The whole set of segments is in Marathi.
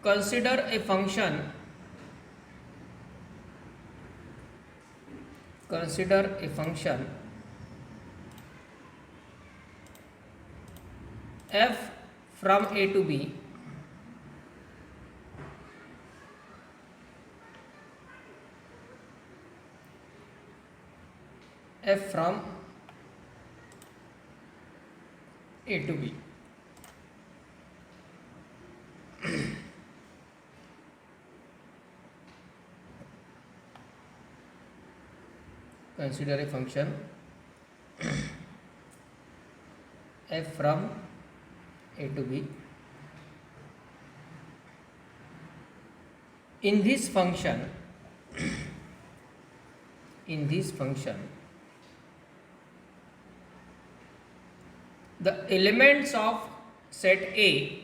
consider a function f from a to b f from a to b. Consider a function f from a to b. In this function the elements of set A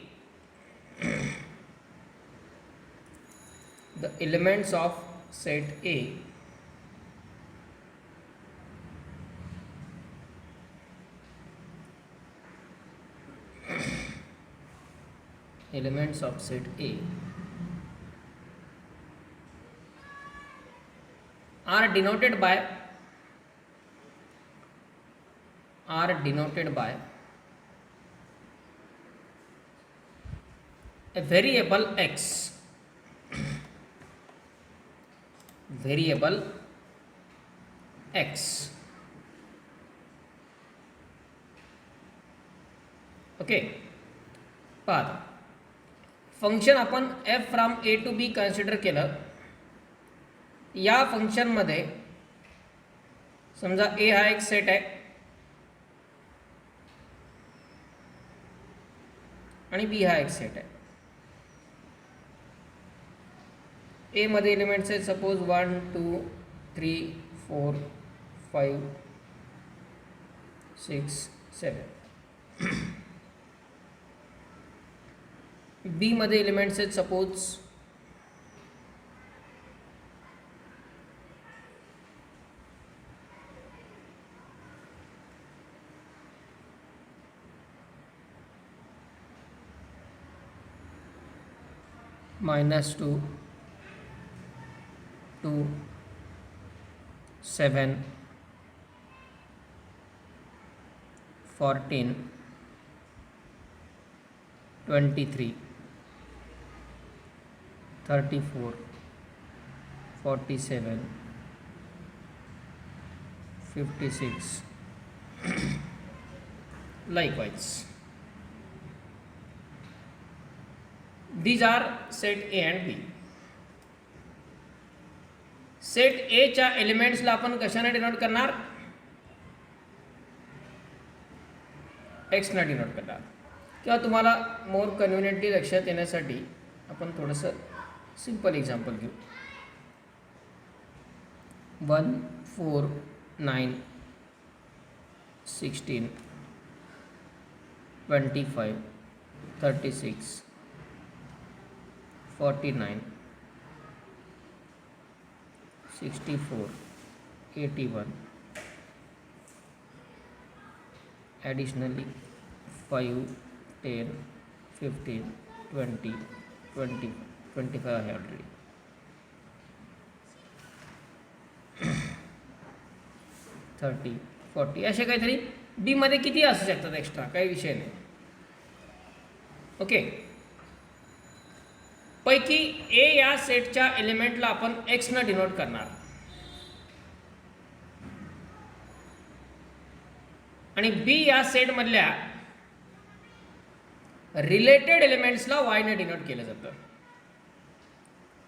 are denoted by a variable x. Okay, पहा फंक्शन आपण f from a to b consider केलं. या फंक्शनमध्ये समजा a हा एक सेट आहे आणि b हा एक सेट आहे. ए मध्ये एलिमेंट्स आहेत सपोज 1 2 3 4 5 6 7. बी मध्ये एलिमेंट्स आहेत suppose -2 2 7 14 23 34 47 56. Likewise, these are set A and B. Set ए च्या एलिमेंट्सला आपण कशाने डिनोट करणार? एक्सना डिनोट करणार. किंवा तुम्हाला मोर कन्व्हिनियंटली लक्षात येण्यासाठी आपण थोडंसं सिंपल एक्झाम्पल घेऊ. 1 4 9 16 25 36 49 64 81. Additionally 5 10 15 20 20 25 आहे ऑलरेडी. 30 40 असे काहीतरी बी मध्ये किती असू शकतात एक्स्ट्रा, काही विषय नाही. ओके, पैकी ए या सेटच्या एलिमेंटला आपण एक्स न डिनोट करणार आणि बी या सेट मधल्या रिलेटेड एलिमेंट्सला वाय ने डिनोट केलं जातं.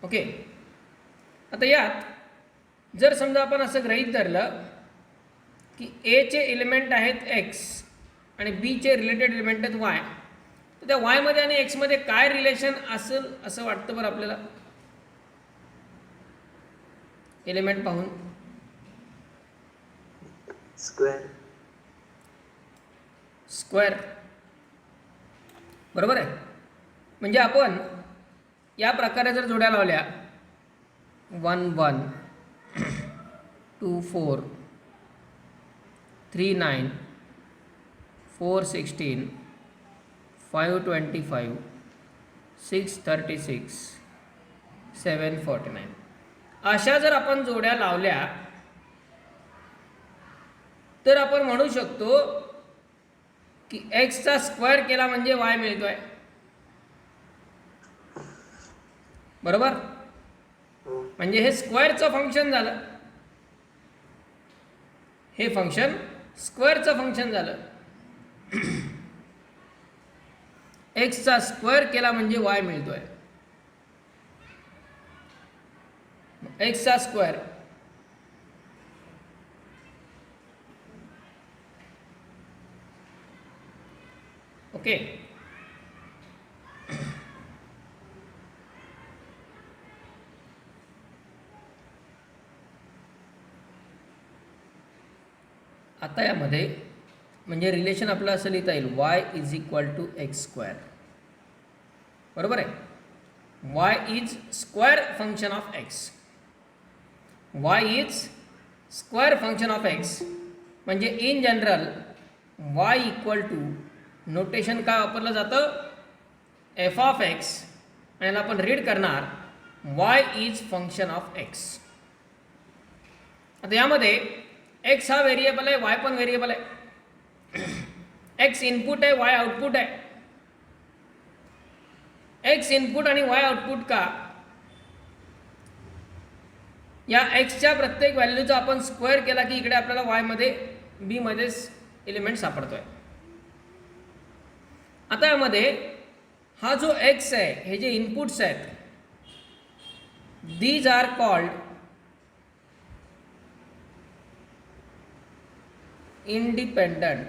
ओके, आता यात जर समजा आपण असं गृहीत धरलं की ए चे एलिमेंट आहेत एक्स आणि बी चे रिलेटेड एलिमेंट आहेत वाय, तर त्या वाय मध्ये आणि एक्स मध्ये काय रिलेशन असेल असं वाटतं बरं आपल्याला एलिमेंट पाहून? स्क्वेअर बरोबर आहे. म्हणजे आपण या प्रकारे जर जोड्या लावल्या 1 1 2 4 3 9 4 16 5 25 636 749 अशा जर आपण जोड्या लावल्या तर आपण म्हणू शकतो की एक्सचा स्क्वेअर केला म्हणजे वाय मिळतोय. बरोबर, म्हणजे हे स्क्वेअरचं फंक्शन झालं, हे फंक्शन स्क्वेअरचं फंक्शन झालं. एक्सचा स्क्वेअर केला म्हणजे वाय मिळतोय. एक्सचा स्क्वेअर ओके. आता यामध्ये म्हणजे रिलेशन आपलं असं लिहिता येईल y is equal to x square. बरोबर आहे, y is square function of x. Y is square function of x म्हणजे in general y equal to notation काय वापरलं जातं, एफ ऑफ एक्स, आणि याला आपण रीड करणार Y is function of x. आता यामध्ये एक्स हा व्हेरिएबल आहे, वाय पण व्हेरिएबल आहे. एक्स इनपुट आहे, वाय आउटपुट आहे. एक्स इनपुट आणि वाय आउटपुट का, या एक्सच्या प्रत्येक व्हॅल्यूचा आपण स्क्वेअर केला की इकडे आपल्याला वाय मध्ये बी मध्येच एलिमेंट सापडतोय. आता यामध्ये हा जो एक्स आहे, हे जे इनपुट्स आहेत, these are called independent.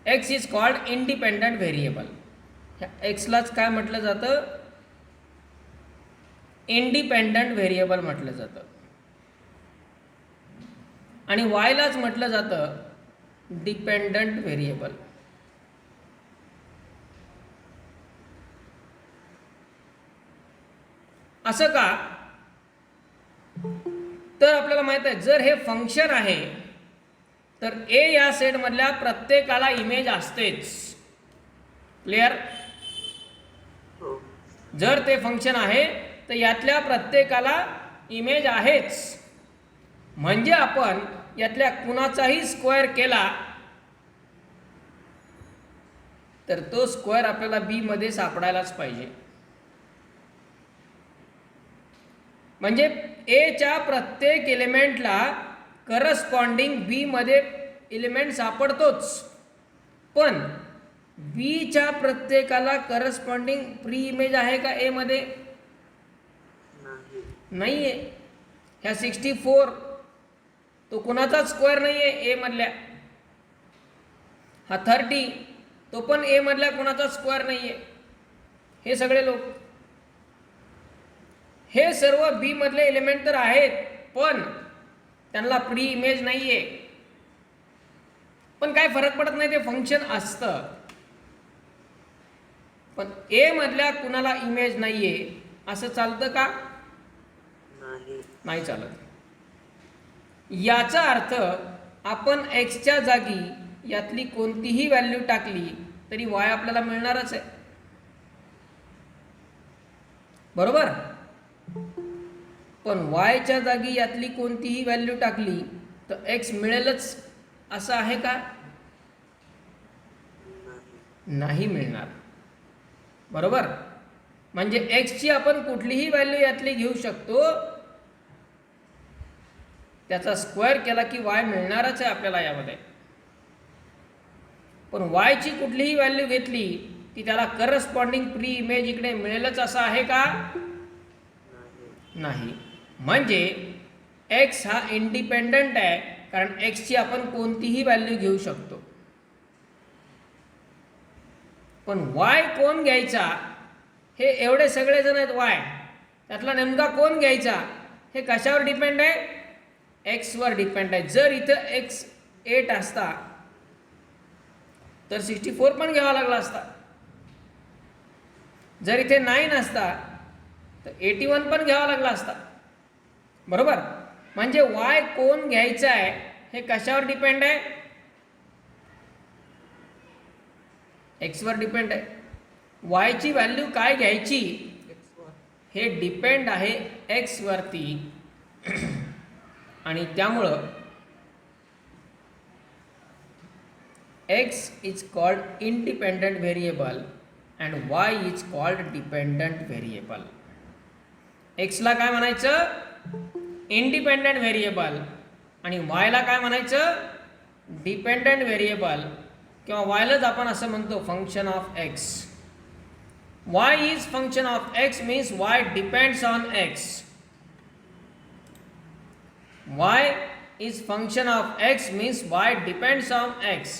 X is called independent variable. ह्या एक्सलाच काय म्हटलं जातं, इंडिपेंडंट व्हेरिएबल म्हटलं जातं. आणि वायलाच म्हटलं जातं डिपेंडंट व्हेरिएबल. असं का, तर आपल्याला माहित आहे जर हे फंक्शन आहे तर ए या सेटमधल्या प्रत्येकाला इमेज असतेच. क्लिअर, जर ते फंक्शन आहे तर यातल्या प्रत्येकाला इमेज आहेच. म्हणजे आपण यातल्या कुणाचाही स्क्वेअर केला तर तो स्क्वेअर आपल्याला बी मध्ये सापडायलाच पाहिजे. म्हणजे ए च्या प्रत्येक एलिमेंटला करस्पॉन्डिंग बी मध्ये एलिमेंट सापडतोच, पण बी च्या प्रत्येकाला करस्पॉन्डिंग प्री इमेज आहे का ए मध्ये, नाही आहे. ह्या 64 तो कुणाचाच स्क्वेअर नाही आहे ए मधल्या. हा 30 तो पण ए मधल्या कुणाचा स्क्वेअर नाही आहे. हे सगळे लोक, हे सर्व बी मधले एलिमेंट तर आहेत पण त्यांना प्री इमेज नाही आहे. पण काय फरक पडत नाही, ते फंक्शन असतं. पण ए मधल्या कुणाला इमेज नाही आहे असं चालतं का, नाही चालत. याचा अर्थ आपण एक्सच्या जागी यातली कोणतीही व्हॅल्यू टाकली तरी वाय आपल्याला मिळणारच आहे. बरोबर, पण वायच्या जागी यातली कोणतीही व्हॅल्यू टाकली तर एक्स मिळेलच असं आहे का, नाही मिळणार. बरोबर, म्हणजे एक्सची आपण कुठलीही व्हॅल्यू यातली घेऊ शकतो, त्याचा स्क्वेअर केला की वाय मिळणारच आहे आपल्याला यामध्ये. पण वायची कुठलीही व्हॅल्यू घेतली की त्याला करस्पॉन्डिंग प्री इमेज इकडे मिळेलच असं आहे का, नाही. म्हणजे एक्स हा इंडिपेंडंट आहे कारण एक्सची आपण कोणतीही व्हॅल्यू घेऊ शकतो. पण वाय कोण घ्यायचा, हे एवढे सगळेजण आहेत वाय, त्यातला नेमका कोण घ्यायचा हे कशावर डिपेंड आहे, एक्सवर डिपेंड आहे. जर इथं एक्स 8 असता तर 64 पण घ्यावा लागला असता. जर इथे 9 असता तर 81 पण घ्यावा लागला असता. बरोबर, म्हणजे वाय कोण घ्यायचा आहे हे कशावर डिपेंड आहे, एक्सवर डिपेंड आहे. वायची व्हॅल्यू काय घ्यायची हे डिपेंड आहे एक्स वरती आणि त्यामुळं x is called independent variable and y is called dependent variable. एक्सला काय म्हणायचं इंडिपेंडंट व्हेरिएबल आणि वायला काय म्हणायचं डिपेंडंट व्हेरिएबल किंवा वायलाच आपण असं म्हणतो function of x. y is function of x means y depends on x. y is function of x means y depends on x.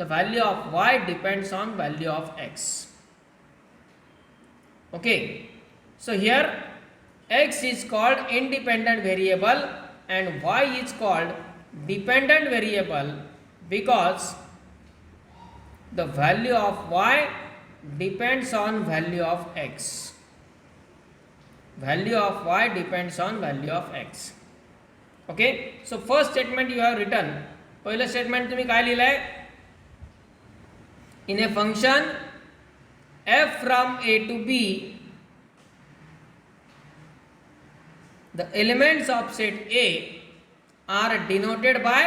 The value of y depends on value of x. Okay, so here x is called independent variable and y is called dependent variable because the value of y depends on value of x. Value of y depends on value of x. Okay, so first statement you have written. पहिलं स्टेटमेंट तुम्ही काय लिहिलंय in a function f from a to b the elements of set a are denoted by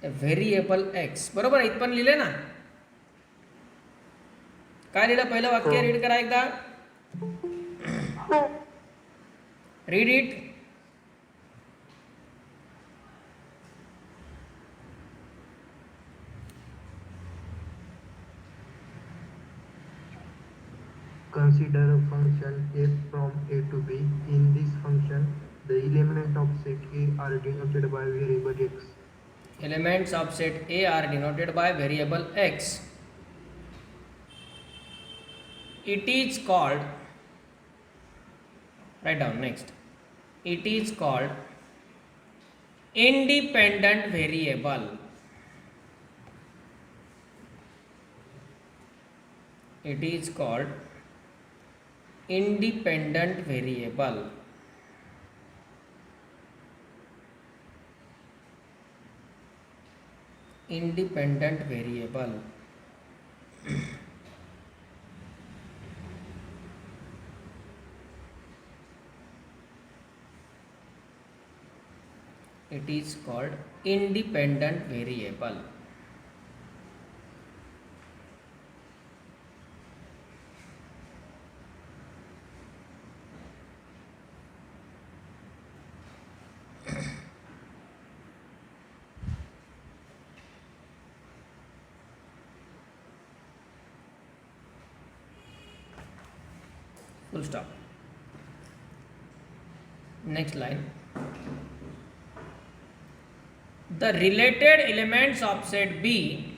a variable x. बरोबर इथं पण लिहिले ना काय लिहिलं पहिलं वाक्य रीड करा एकदा read it. Consider a function f from a to b. In this function, the elements of set A are denoted by variable x. Elements of set A are denoted by variable x. It is called, write down next, it is called independent variable. It is called independent variable. Independent variable. It is called independent variable. Full stop. Next line. The related elements of set B,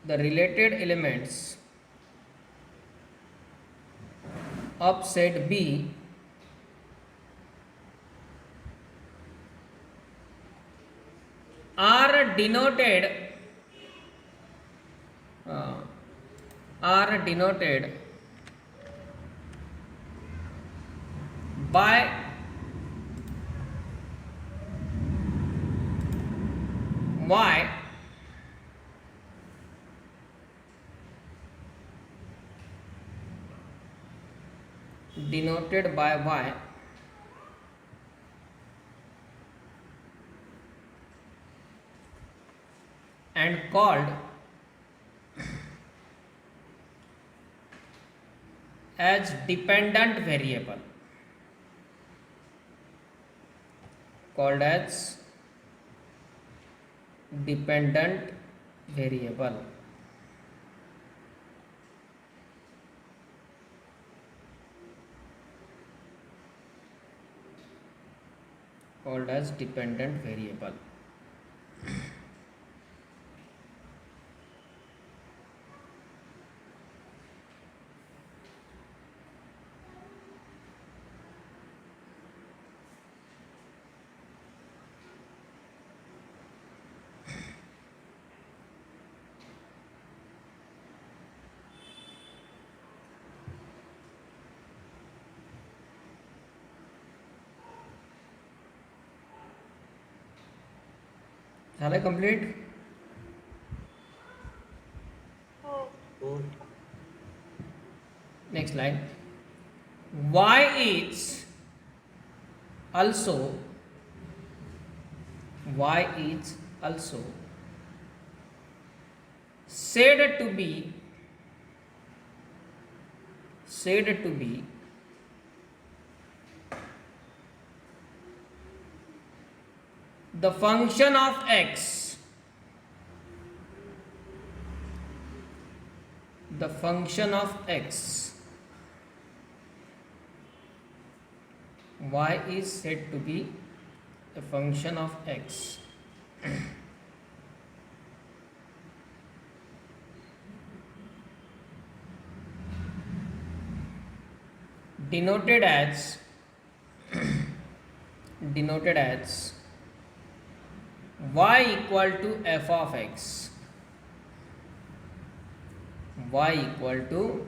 the related elements of set B are denoted by y denoted by y and called as dependent variable, called as dependent variable. Called as dependent variable. झालं complete. next line, y is also said to be the function of x, y is said to be a function of x. denoted as y equal to f of x, y equal to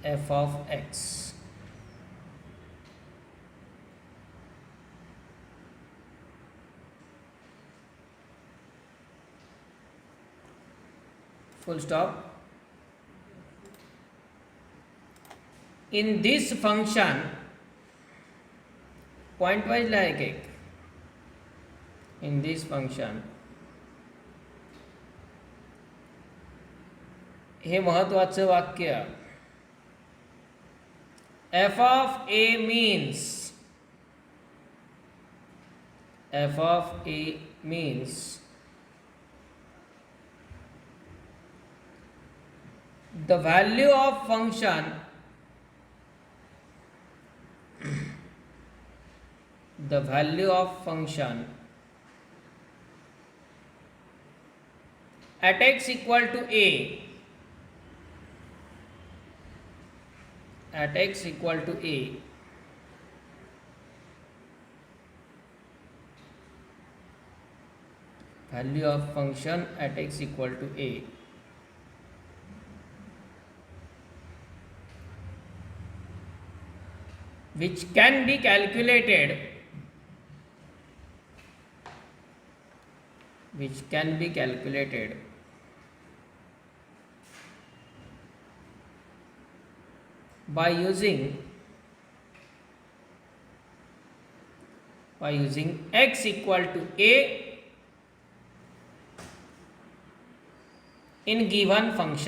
f of x. Full stop. In this function, point wise ला एक एक, in this function, हे महत्वाचं वाक्य, f of a means the value of function at x equal to a, value of function at x equal to a, which can be calculated by using x equal to a in given function.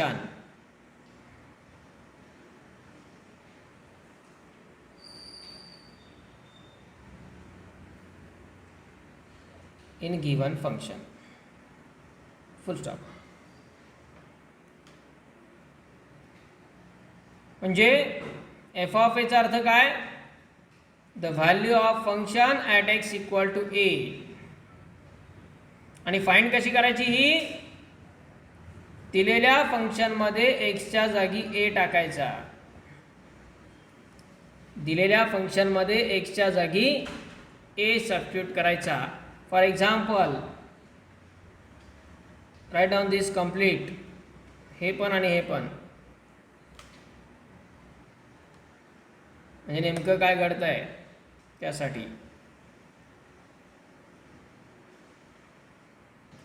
Full stop. म्हणजे एफ ऑफ एचा अर्थ काय, the value of function at x equal to a. आणि फाइंड कशी करायची, ही दिलेल्या फंक्शनमध्ये एक्सच्या जागी ए टाकायचा, दिलेल्या फंक्शनमध्ये एक्सच्या जागी ए सबस्टिट्यूट करायचा. For example, right down this complete, हे पण आणि हे पण, म्हणजे नेमकं काय घडतंय त्यासाठी.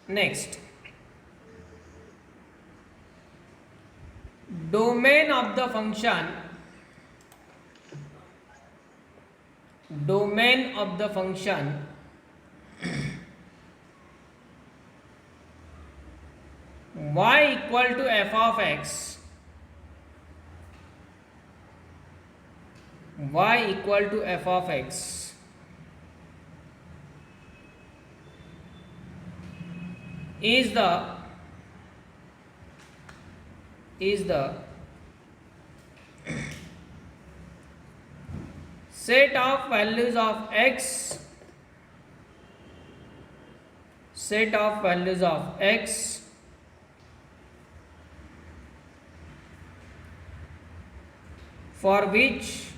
Next, domain of the function y equal to f of x, is the set of values of x for which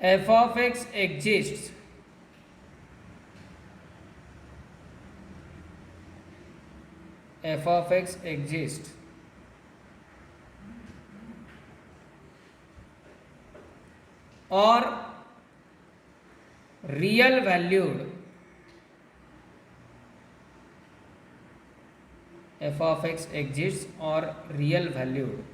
f of x exists f of x exists or real valued f of x exists or real valued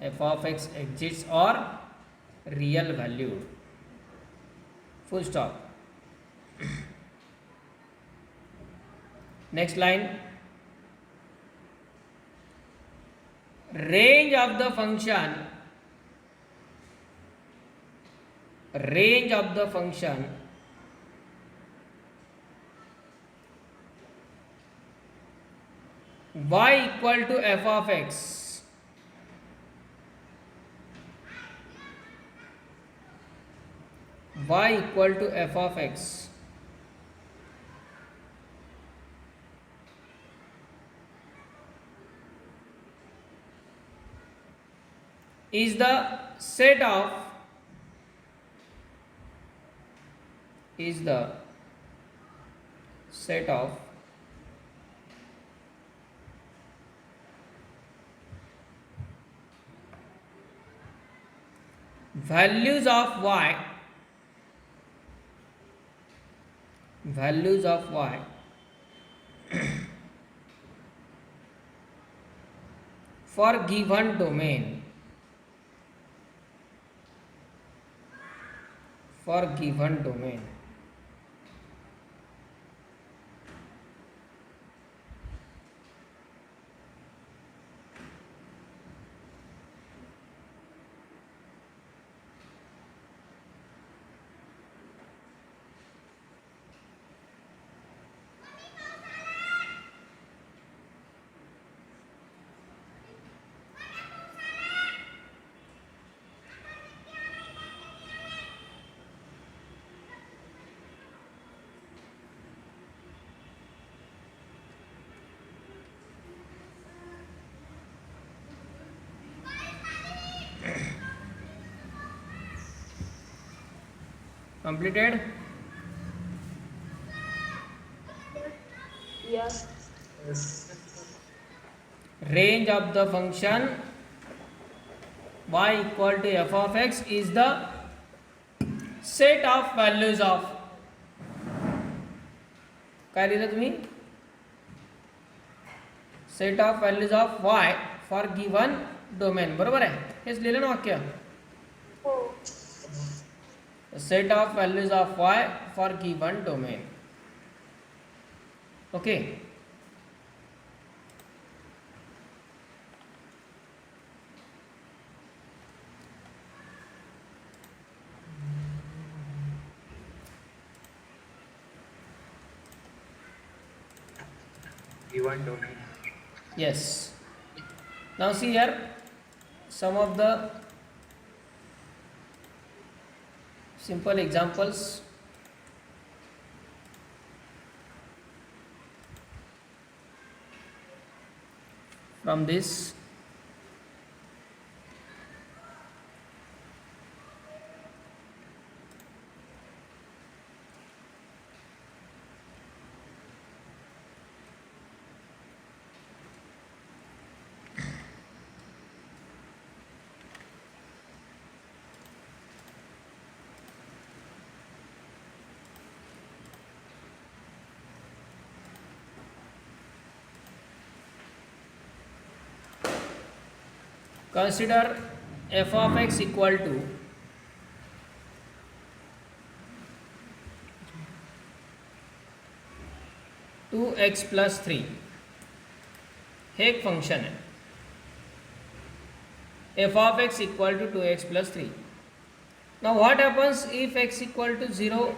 f of x exists or real valued, full stop. Next line, range of the function y equal to f of x y equal to f of x is the set of values of y for given domain completed. Yes. Range of the function y equal to f of x is the set of values of, काय लिहिलं तुम्ही, set of values of y for given domain, बरोबर आहे, हेच लिहिलं ना वाक्य, हो. Set of values of y for given domain. Okay, given domain. yes. Now see here some of the simple examples. From this, consider f of x equal to two X plus three, हे एक फंक्शन है f of x equal to 2x plus 3. Now what happens if x equal to 0?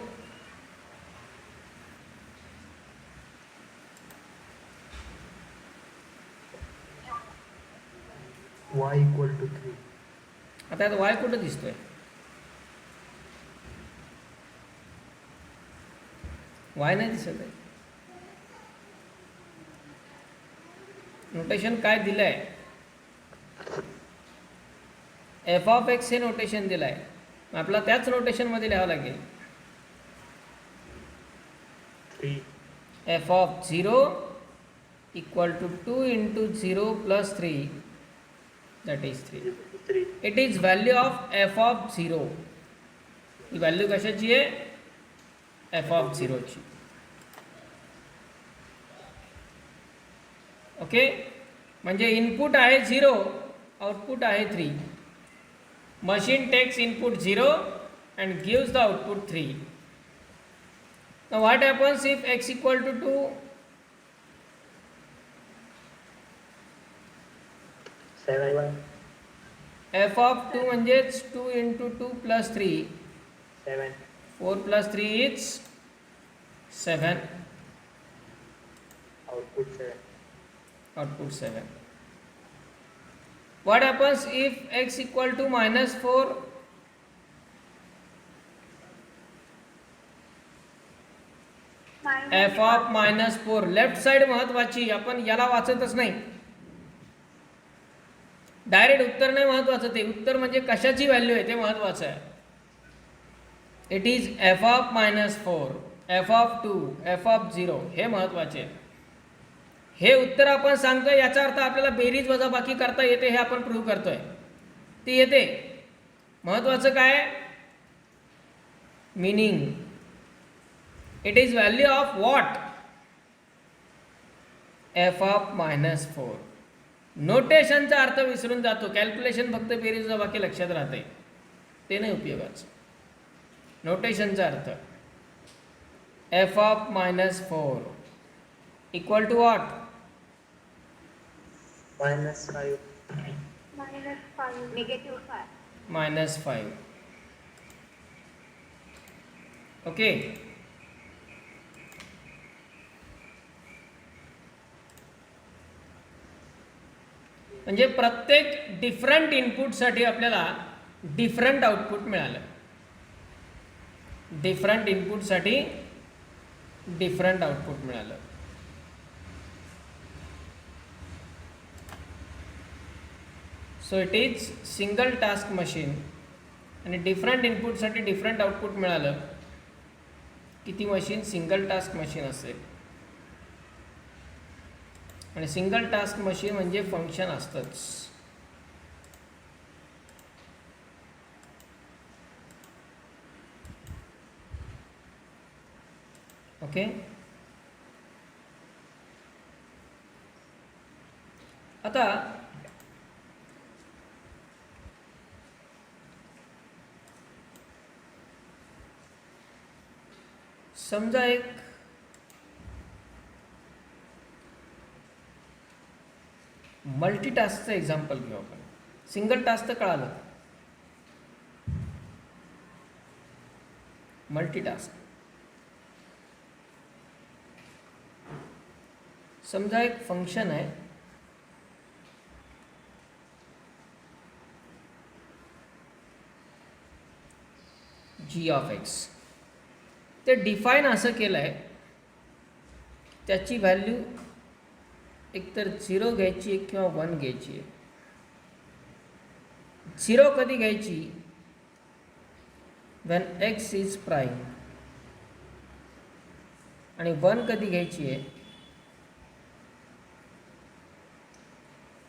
Y equal to 3. आता यात y कुठं दिसतोय, y नाही दिसत आहे. नोटेशन काय दिलं आहे, एफ ऑफ एक्स हे नोटेशन दिलं आहे, आपल्याला त्याच नोटेशनमध्ये लिहावं लागेल. 3. f of 0 equal to 2 into 0 plus 3, that is 3. 3. It is value of f of 0. He value कशाची आहे? f of 0 ची. ओके, म्हणजे इनपुट आहे 0, आउटपुट आहे 3. Machine takes input 0 and gives the output 3. Now what happens if x equal to 2? 7. f of 2 म्हणजेच 2 into 2 plus 3. 7. 4 plus 3 is 7. Output 7. Output 7. What happens if x equal to -4? f of -4. Left side महत्वाची, आपण याला वाचतच नाही, डायरेक्ट उत्तर नाही महत्वाचं, ते उत्तर म्हणजे कशाची व्हॅल्यू आहे ते महत्वाचं आहे. It is f of -4, f of 2, f of 0 हे महत्वाचे. हे उत्तर आपण सांगतोय याचा अर्थ आपल्याला बेरीज वजाबाकी करता येते, हे आपण प्रूव्ह करतोय, ती येते. महत्वाचं काय? Meaning. It is value of what? f of -4. नोटेशनचा अर्थ विसरून जातो, कॅल्क्युलेशन फक्त बेरीज वजाबाकी लक्षात राहते, ते नाही उपयोगाचं. नोटेशनचा अर्थ f of -4 equal to what? -5. -5, -5. -5. Okay, म्हणजे प्रत्येक डिफरंट इनपुटसाठी आपल्याला डिफरंट आउटपुट मिळालं. डिफरंट इनपुटसाठी डिफरंट आउटपुट मिळालं. So it is single task machine, आणि डिफरंट इनपुटसाठी डिफरंट आउटपुट मिळालं की ती मशीन सिंगल टास्क मशीन असेल. आणि सिंगल टास्क मशीन म्हणजे फंक्शन असतंच. ओके, आता समजा एक मल्टीटास्कचं एक्झाम्पल घेऊ आपण. सिंगल टास्क तर कळालं, मल्टीटास्क. समजा एक फंक्शन आहे g of x. ते डिफाईन असं केलं आहे, त्याची व्हॅल्यू एकतर 0 घ्यायची आहे किंवा 1 घ्यायची आहे. 0 कधी घ्यायची? when x is prime. आणि 1 कधी घ्यायची आहे?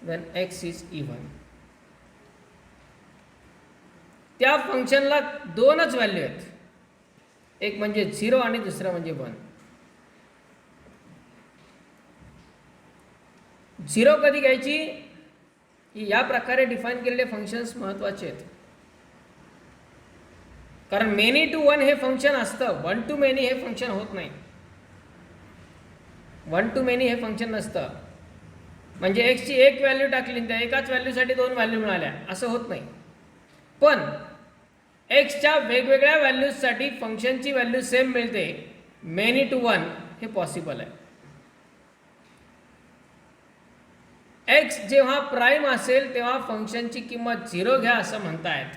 when x is even. त्या फंक्शनला दोनच व्हॅल्यू आहेत, एक म्हणजे 0 आणि दुसरं म्हणजे 1. 0 कधी घ्यायची? या प्रकारे डिफाईन केलेले फंक्शन्स महत्त्वाचे आहेत, कारण मेनी टू 1 हे फंक्शन असतं, 1 टू मेनी हे फंक्शन होत नाही. 1 टू मेनी हे फंक्शन नसतं. म्हणजे एक्सची एक व्हॅल्यू टाकली, त्या एकाच व्हॅल्यूसाठी दोन व्हॅल्यू मिळाल्या असं होत नाही. पण एक्सच्या वेगवेगळ्या व्हॅल्यूजसाठी फंक्शनची व्हॅल्यू सेम मिळते, मेनी टू 1 हे पॉसिबल आहे. एक्स जेव्हा प्राईम असेल तेव्हा फंक्शनची किंमत 0 घ्या असं म्हणतायत,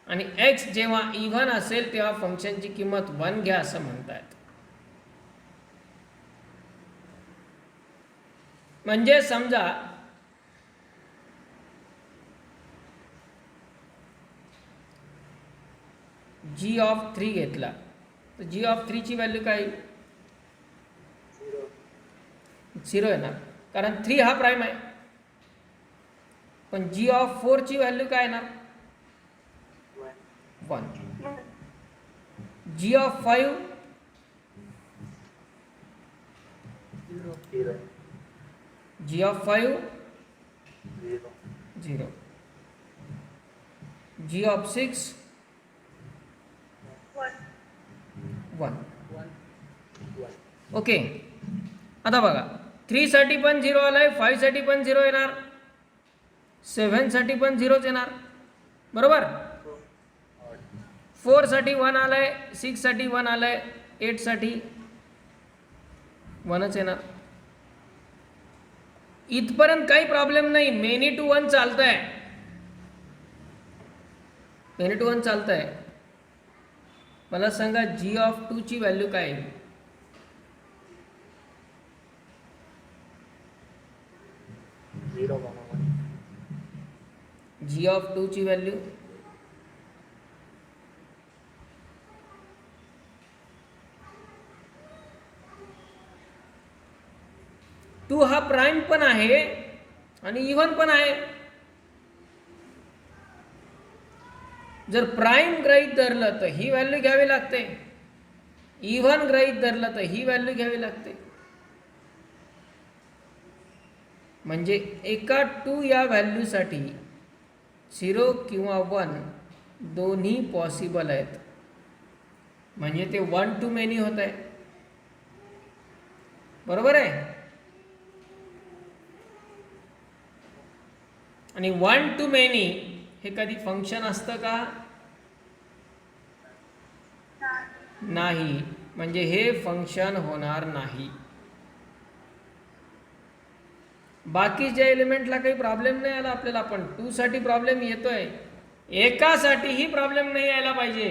आणि एक्स जेव्हा इव्हन असेल तेव्हा फंक्शनची किंमत 1 घ्या असं म्हणतायत. म्हणजे समजा g of 3 घेतला तर g of 3 ची व्हॅल्यू काय? 0 येणार, कारण 3 हा प्राईम आहे. पण जी ऑफ 4 ची व्हॅल्यू काय येणार? 1. G of 5 0. G of 5 0. 0. G of 6 1. Okay. आता बघा 3 साठी पण 0 आलाय, 5 साठी पण 0 येणार, 7 साठी पण 0च येणार, बरोबर. 4 साठी 1 आलाय, 6 साठी 1 आलाय, 8 साठी 1च येणार. इथपर्यंत काही प्रॉब्लेम नाही. मेनी टू 1 चालतंय, मेनी टू 1 चालतंय. मला सांगा जी ऑफ 2 ची व्हॅल्यू काय आहे? जी ऑफ 2 ची व्हॅल्यू टू हा प्राईम पण आहे आणि इव्हन पण आहे. जर प्राईम गृहीत धरलं तर ही व्हॅल्यू घ्यावी लागते, इव्हन गृहीत धरलं तर ही व्हॅल्यू घ्यावी लागते. म्हणजे एका 2 या व्हॅल्यूसाठी 0 किंवा 1 दोन्ही पॉसिबल आहेत. म्हणजे ते 1 टू मेनी होत आहे, बरोबर आहे. आणि 1 टू मेनी हे कधी फंक्शन असतं का? नाही. म्हणजे हे फंक्शन होणार नाही. बाकीच्या एलिमेंटला काही प्रॉब्लेम नाही आला आपल्याला, पण 2 साठी प्रॉब्लेम येतोय. एकासाठीही प्रॉब्लेम नाही यायला पाहिजे,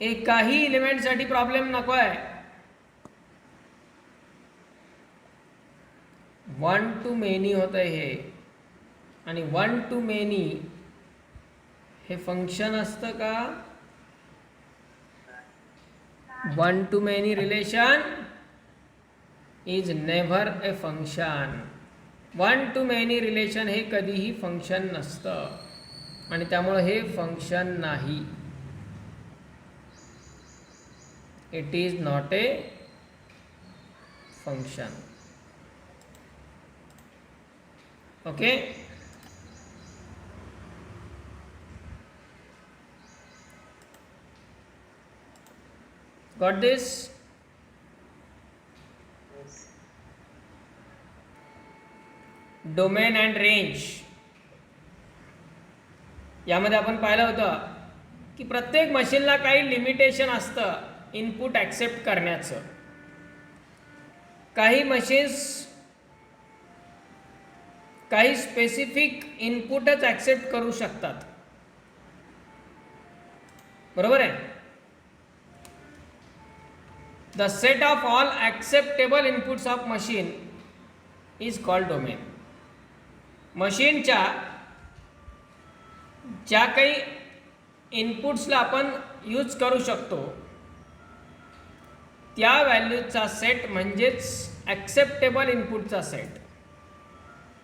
एकाही एलिमेंटसाठी प्रॉब्लेम नको आहे. 1 टू मेनी होत आहे हे, आणि 1 टू मेनी हे फंक्शन असतं का? 1 to many relation is never a function. 1 to many relation हे कधीही फंक्शन नसतं, आणि त्यामुळे हे फंक्शन नाही. It is not a function. Okay. Got this? Domain and range यामध्ये आपण पाहिलं होतं की प्रत्येक मशीनला काही लिमिटेशन असतं इनपुट ॲक्सेप्ट करण्याचं. काही मशीन्स काही स्पेसिफिक इनपुटच ॲक्सेप्ट करू शकतात, बरोबर आहे. The set of all acceptable inputs of machine is called domain. मशीनच्या ज्या काही इनपुट्सला आपण यूज करू शकतो त्या व्हॅल्यूचा सेट म्हणजेच ॲक्सेप्टेबल इनपुटचा सेट.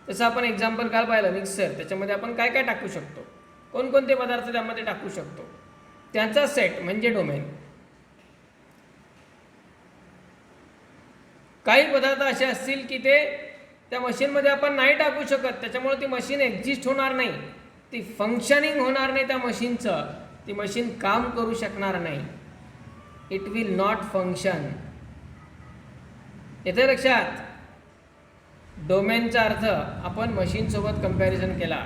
जसं आपण एक्झाम्पल काल पाहिलं मिक्सर, त्याच्यामध्ये आपण काय काय टाकू शकतो, कोणकोणते पदार्थ त्यामध्ये टाकू शकतो, त्यांचा सेट म्हणजे डोमेन. काही पदार्थ असे असतील की ते त्या मशीनमध्ये आपण नाही टाकू शकत, त्याच्यामुळे ती मशीन एक्झिस्ट होणार नाही, ती फंक्शनिंग होणार नाही त्या मशीनचं, ती मशीन काम करू शकणार नाही. It will not function. येते लक्षात? डोमेनचा अर्थ आपण मशीनसोबत कंपॅरिझन केला.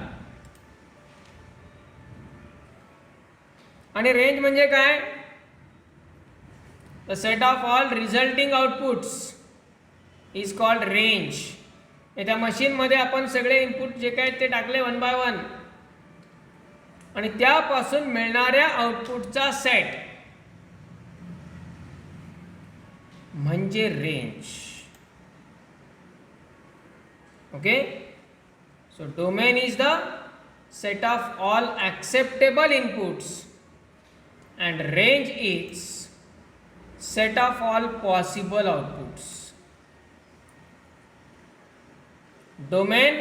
आणि रेंज म्हणजे काय? The set of all resulting outputs is called range. त्या मशीनमध्ये आपण सगळे इनपुट जे काय ते टाकले 1 बाय 1, आणि त्यापासून मिळणाऱ्या आउटपुटचा सेट म्हणजे range. Okay. So domain is the set of all acceptable inputs and range is set of all possible outputs. Domain,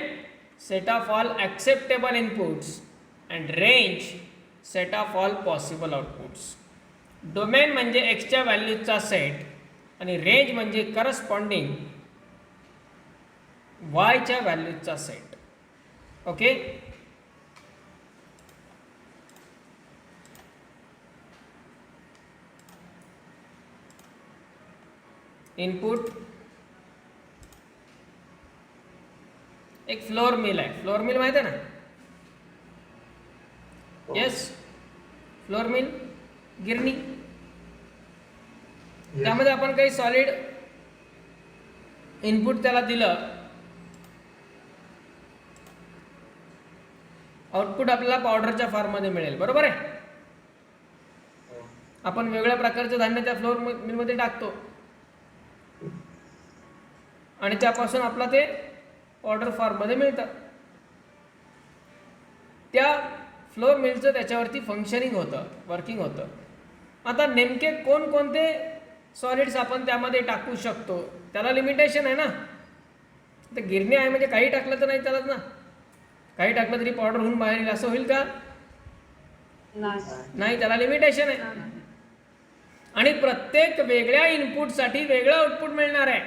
set of all acceptable inputs, and range, set of all possible outputs. Domain म्हणजे एक्सच्या व्हॅल्यूजचा सेट आणि रेंज म्हणजे करस्पॉन्डिंग वायच्या व्हॅल्यूजचा सेट. ओके, इनपुट एक फ्लोर मिल आहे. फ्लोर मिल माहिती आहे ना? येस, फ्लोर मिल गिरणी. त्यामध्ये आपण काही सॉलिड इनपुट त्याला दिलं, आउटपुट आपल्याला पावडरच्या फॉर्ममध्ये मिळेल. बरोबर आहे. आपण वेगळ्या प्रकारचं धान्य त्या फ्लोर मिलमध्ये टाकतो आणि त्यापासून आपला ते पावडर फॉर्ममध्ये मिळतं. त्या फ्लोर मिलचं त्याच्यावरती फंक्शनिंग होतं, वर्किंग होतं. आता नेमके कोणकोणते सॉलिड्स आपण त्यामध्ये टाकू शकतो त्याला लिमिटेशन आहे ना. तर गिरणी आहे म्हणजे काही टाकलं तर नाही चालत ना. काही टाकलं तरी पावडर होऊन बाहेर येईल असं होईल का? नाही, त्याला लिमिटेशन आहे. आणि प्रत्येक वेगळ्या इनपुटसाठी वेगळं आउटपुट मिळणार आहे.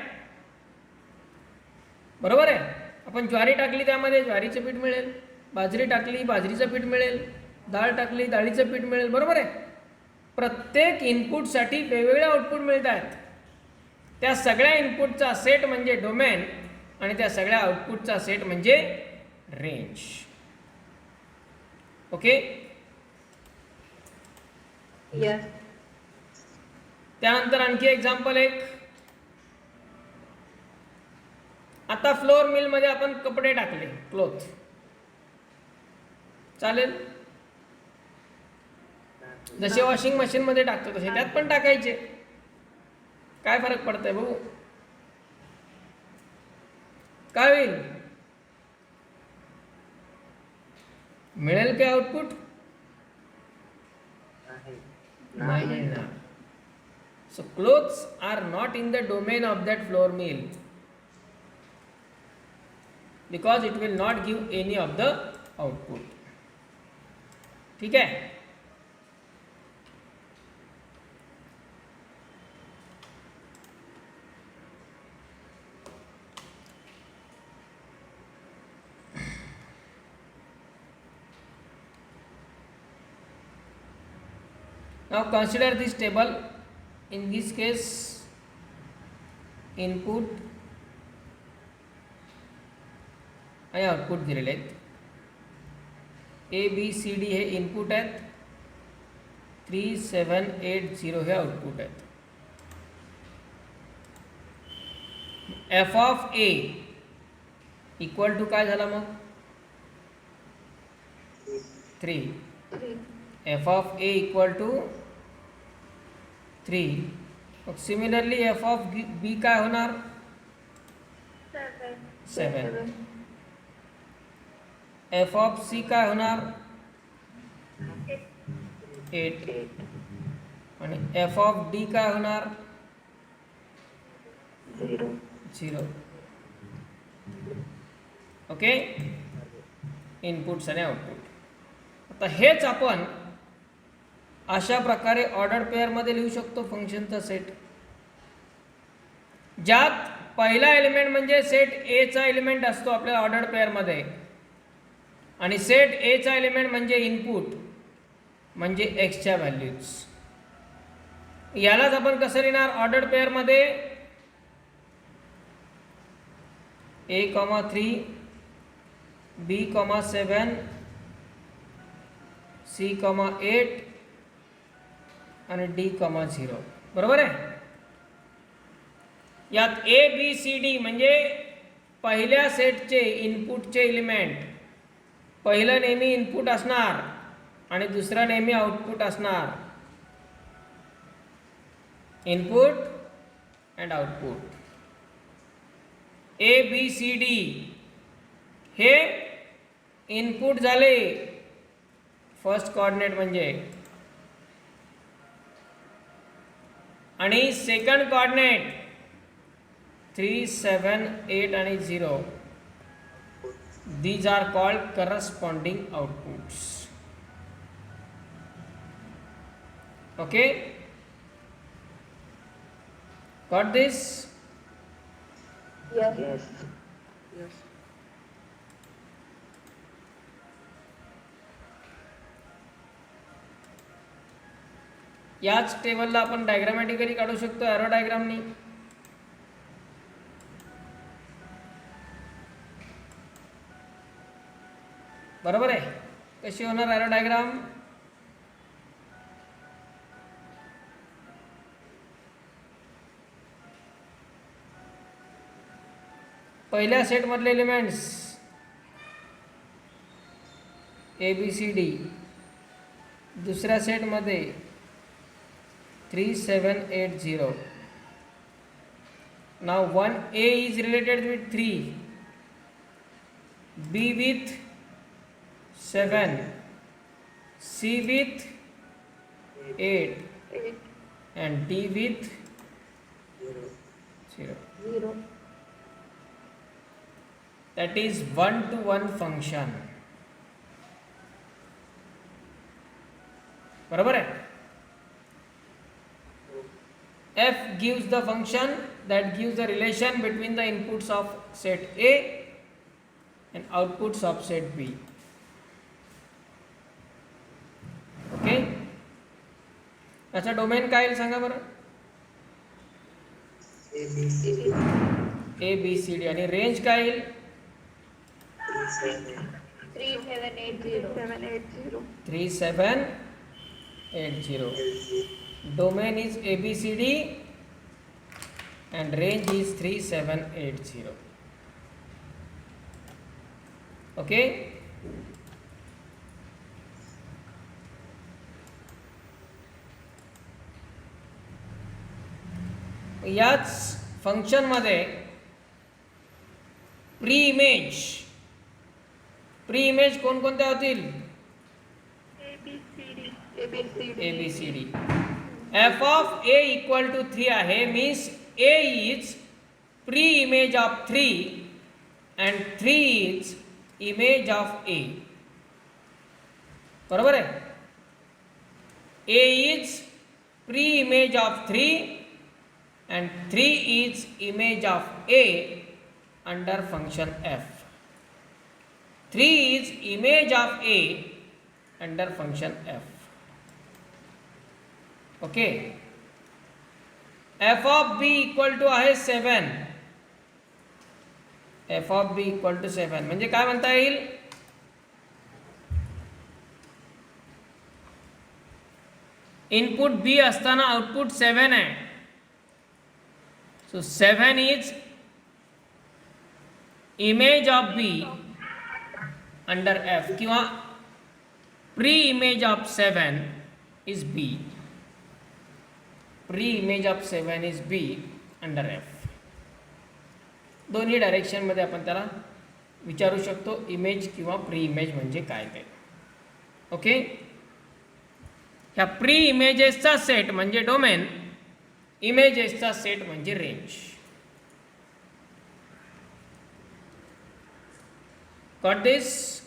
बरोबर आहे. आपण ज्वारी टाकली त्यामध्ये ज्वारीचं पीठ मिळेल, बाजरी टाकली बाजरीचं पीठ मिळेल, डाळ टाकली डाळीचं पीठ मिळेल. बरोबर आहे. प्रत्येक इनपुटसाठी वेगवेगळे आउटपुट मिळत आहेत. त्या सगळ्या इनपुटचा सेट म्हणजे डोमेन आणि त्या सगळ्या आउटपुटचा सेट म्हणजे रेंज. ओके, त्यानंतर आणखी एक्झाम्पल एक. आता फ्लोर मिल मध्ये आपण कपडे टाकले, क्लोथ, चालेल. जसे वॉशिंग मशीन मध्ये टाकतो तसे त्यात पण टाकायचे. काय फरक पडतंय भाऊ? काय होईल? मिळेल काय आउटपुट? नाही मिळणार. So clothes are not in the domain of that flour mill because it will not give any of the output. ठीक है. Now consider this table. In this case, input आणि आउटपुट दिलेले आहेत. ए बी सी डी हे इनपुट आहेत, 3 7 8 0 हे आउटपुट आहेत. F of A equal to काय झाला मग? 3. F of A equal to 3. मग सिमिलरली एफ ऑफ बी काय होणार? 7. एफ ऑफ सी काय होणार? 8. आणि एफ ऑफ डी काय होणार? 0. ओके, इनपुट्स आणि आउटपुट. आता हेच आपण अशा प्रकारे ऑर्डर पेअरमध्ये लिहू शकतो फंक्शनचा सेट, ज्यात पहिला एलिमेंट म्हणजे सेट ए चा एलिमेंट असतो आपल्या ऑर्डर पेअरमध्ये आणि सेट ए चा एलिमेंट म्हणजे इनपुट म्हणजे एक्सच्या व्हॅल्यूज. यालाच आपण कसं लिहिणार ऑर्डर पेअरमध्ये? A,3 B,7 C,8 आणि D,0. बरोबर आहे. यात ए बी सी डी म्हणजे पहिल्या सेटचे इनपुटचे एलिमेंट, पहिलं नेहमी इनपुट असणार आणि दुसरं नेहमी आउटपुट असणार. Input and output. A B C D हे इनपुट झाले फर्स्ट कोऑर्डिनेट म्हणजे, आणि सेकंड कोऑर्डिनेट 3, 7, 8 आणि 0. These are called corresponding outputs. Okay? Got this? Yes. Yes. याच टेबलला आपण डायग्रामॅटिकली काढू शकतो एरो डायग्रामनी. बरोबर आहे. कशी होणार एरो डायग्राम? पहिल्या सेटमधले एलिमेंट्स ABCD, दुसऱ्या सेटमध्ये 3, 7, 8, 0. Now 1A is related with 3, B with 7, C with 8, and D with 0. 0. That is 1-to-1 function. बरोबर आहे. F gives the function that gives the relation between the inputs of set A and outputs of set B. Okay? याचा डोमेन काय येईल सांगा बरं? ABCD. आणि रेंज काय येईल? 3, 7, 8, 0. 3, 7, 8, 0. Domain is ABCD and range is 3, 7, 8, 0. Okay? याच फंक्शनमध्ये प्री इमेज कोणकोणत्या होतील? ABCD. F of A equal to 3 आहे, means A is pre image of 3 and 3 is image of A. बरोबर आहे. A is pre image of 3 and 3 is image of A under function F. 3 is image of A under function F. Okay. F of B equal to आहे 7. F of B equal to 7 म्हणजे काय म्हणता येईल? इनपुट B असताना आउटपुट 7 आहे. So 7 is image of B under F किंवा pre image of 7 is B. Pre image of 7 is B under F. दोन्ही डायरेक्शनमध्ये आपण त्याला विचारू शकतो इमेज किंवा प्री इमेज म्हणजे काय ते. ओके. ह्या प्री इमेजेसचा सेट म्हणजे डोमेन, इमेजेसचा सेट म्हणजे रेंज. गॉट दिस?